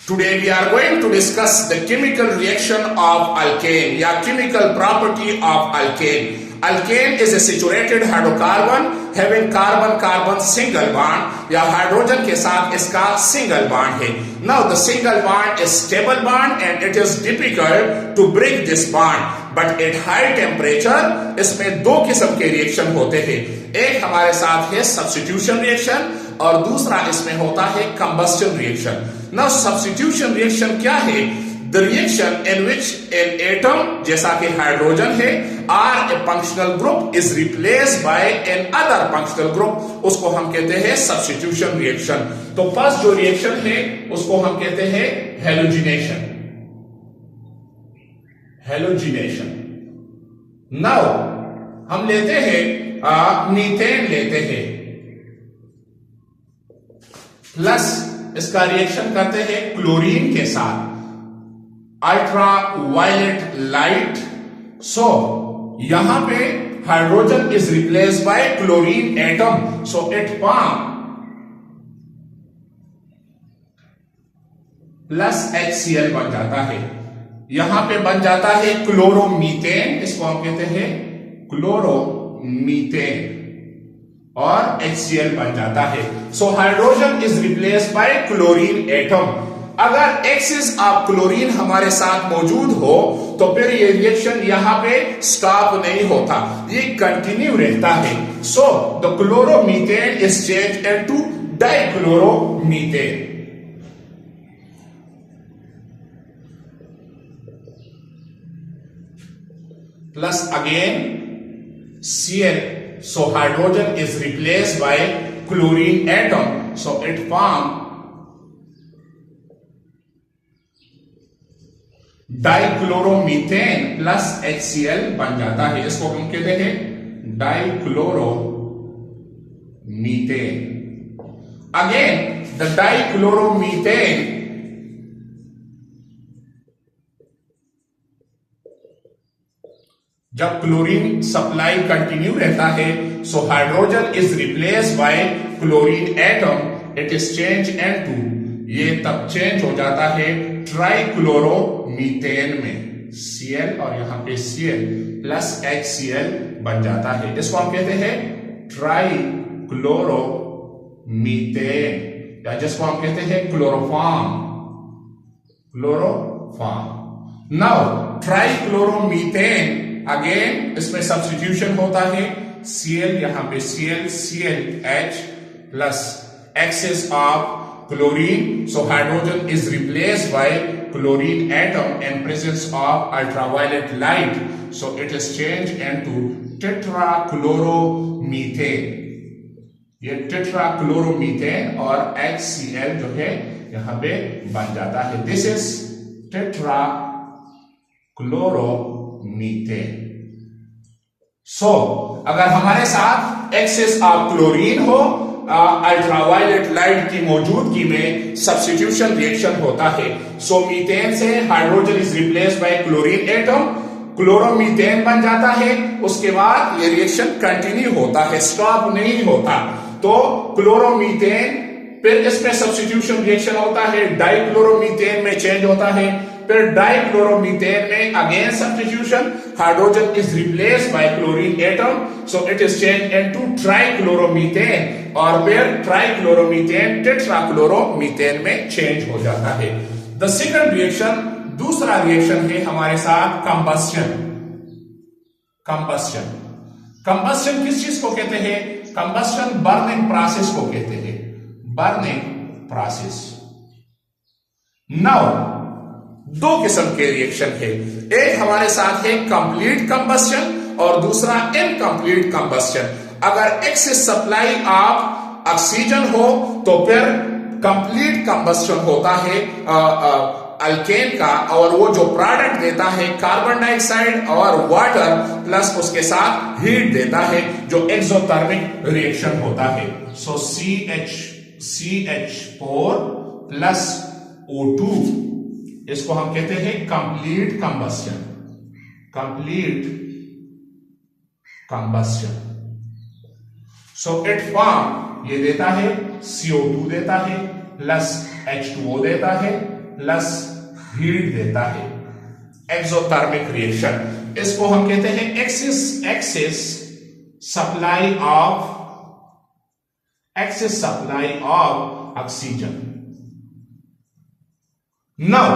Today we are going to discuss the chemical reaction of alkane या chemical property of alkane. Alkane is a saturated hydrocarbon having carbon-carbon single bond या hydrogen के साथ इसका single bond है. Now the single bond is stable bond and it is difficult to break this bond. But at high temperature इसमें दो किस्म के reaction होते हैं. एक हमारे साथ है सब्स्टिट्यूशन रिएक्शन और दूसरा इसमें होता है combustion reaction. Now substitution reaction क्या है? The reaction in which an atom जैसा कि हाइड्रोजन है or a functional group is replace by an other functional group, उसको हम कहते हैं सब्स्टिट्यूशन रिएक्शन. तो फर्स्ट जो रिएक्शन है उसको हम कहते हैं हेलोजिनेशन. हेलोजिनेशन. नाउ हम लेते हैं मीथेन लेते हैं प्लस इसका रिएक्शन करते हैं क्लोरीन के साथ, अल्ट्रा वायलेट लाइट. सो यहां पे hydrogen is replace bye chlorine atom, so it form plus HCl बन जाता है. यहां पे बन जाता है क्लोरोमीथेन, इसको हम कहते हैं क्लोरोमीथेन और HCl बन जाता है. सो hydrogen is replace bye chlorine atom. अगर एक्सिस ऑफ क्लोरीन हमारे साथ मौजूद हो तो फिर ये रिएक्शन यहां पे स्टॉप नहीं होता, ये कंटिन्यू रहता है. So the chloromethane is change into dichloromethane. Plus again Cl, so hydrogen is replaced by chlorine atom, so it form dichloromethane plus HCl बन जाता है. इसको हम कहते हैं डाइक्लोरोमीथेन. अगेन द डाइक्लोरोमीथेन जब क्लोरीन सप्लाई कंटिन्यू रहता है सो hydrogen is replace bye chlorine atom, it is change into, ये तब चेंज हो जाता है ट्राइक्लोरोमीथेन में. Cl और यहां पे Cl प्लस HCl बन जाता है. इसको हम कहते हैं ट्राइक्लोरोमीथेन या जिसको हम कहते हैं क्लोरोफॉर्म. नाउ ट्राइक्लोरोमीथेन अगेन इसमें सब्स्टिट्यूशन होता है. Cl यहां पे ClH plus excess of chlorine, so hydrogen is replaced by chlorine atom in presence of ultraviolet light, so it is change into tetrachloromethane. ये टेट्राक्लोरोमीथेन और HCl जो है यहां पे बन जाता है. This is टेट्राक्लोरोमीथेन. सो अगर हमारे साथ एक्सेस ऑफ क्लोरीन हो, अल्ट्रावायलेट लाइट की मौजूदगी में सब्स्टिट्यूशन रिएक्शन होता है. सो मीथेन से hydrogen is replace bye chlorine atom, chloromethane बन जाता है. उसके बाद ये रिएक्शन कंटिन्यू होता है, स्टॉप नहीं होता. तो क्लोरोमीथेन फिर इसमें सब्स्टिट्यूशन रिएक्शन होता है, डाइक्लोरोमीथेन में चेंज होता है. फिर डाइक्लोरोमीथेन में again substitution, hydrogen is replaced by chlorine atom, so it is change into trichloromethane और फिर ट्राइक्लोरोमीथेन टेट्राक्लोरोमीथेन में चेंज हो जाता है. द सेकंड रिएक्शन, दूसरा रिएक्शन है हमारे साथ कंबस्शन. कंबस्शन कंबस्शन किस चीज को कहते हैं? कंबस्शन बर्निंग प्रोसेस को कहते हैं, बर्निंग प्रोसेस. नाउ दो किस्म के रिएक्शन है. एक हमारे साथ है कंप्लीट कंबस्शन और दूसरा इनकम्प्लीट कंबस्शन. अगर एक्सेस सप्लाई ऑफ ऑक्सीजन हो तो फिर कंप्लीट कंबस्शन होता है अल्केन का, और वो जो प्रोडक्ट देता है कार्बन डाइऑक्साइड और वाटर प्लस उसके साथ हीट देता है, जो एक्सोथर्मिक रिएक्शन होता है. सो CH4 प्लस O2, इसको हम कहते हैं complete combustion. Complete combustion. So it form, ये देता है CO2 देता है प्लस H2O देता है प्लस हीट देता है, एक्सोथर्मिक रिएक्शन। इसको हम कहते हैं excess supply of oxygen. Now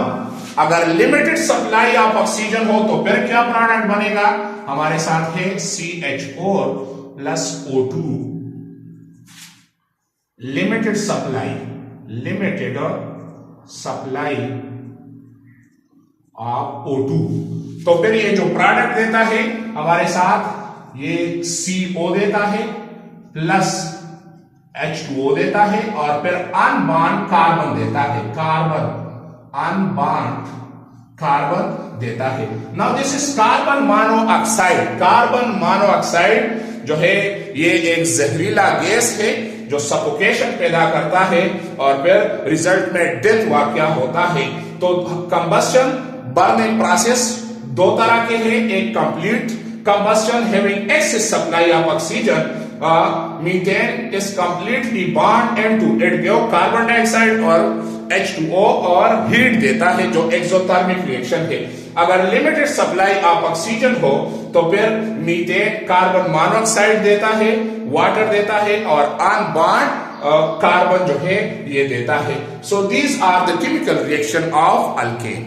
अगर लिमिटेड सप्लाई ऑफ ऑक्सीजन हो तो फिर क्या प्रोडक्ट बनेगा? हमारे साथ है CH4 plus O2। Limited supply of O2, तो फिर ये जो प्रोडक्ट देता है हमारे साथ ये CO देता है प्लस H2O देता है और फिर अनबॉन्ड कार्बन देता है, अनबॉन्ड कार्बन देता है। Now this is carbon monoxide. Carbon monoxide जो है ये एक जहरीला गैस है जो सफोकेशन पैदा करता है और फिर रिजल्ट में डेथ वाकया होता है। तो कंबस्शन बर्निंग प्रोसेस दो तरह के हैं, एक complete combustion having excess supply of oxygen, methane is completely bond into it give carbon dioxide और H2O और हीट देता है जो एक्सोथर्मिक रिएक्शन है। अगर लिमिटेड सप्लाई ऑफ ऑक्सीजन हो तो फिर मीथेन कार्बन मोनोऑक्साइड देता है, वाटर देता है और अनबॉन्ड कार्बन जो है ये देता है। So these are the chemical reaction of alkane.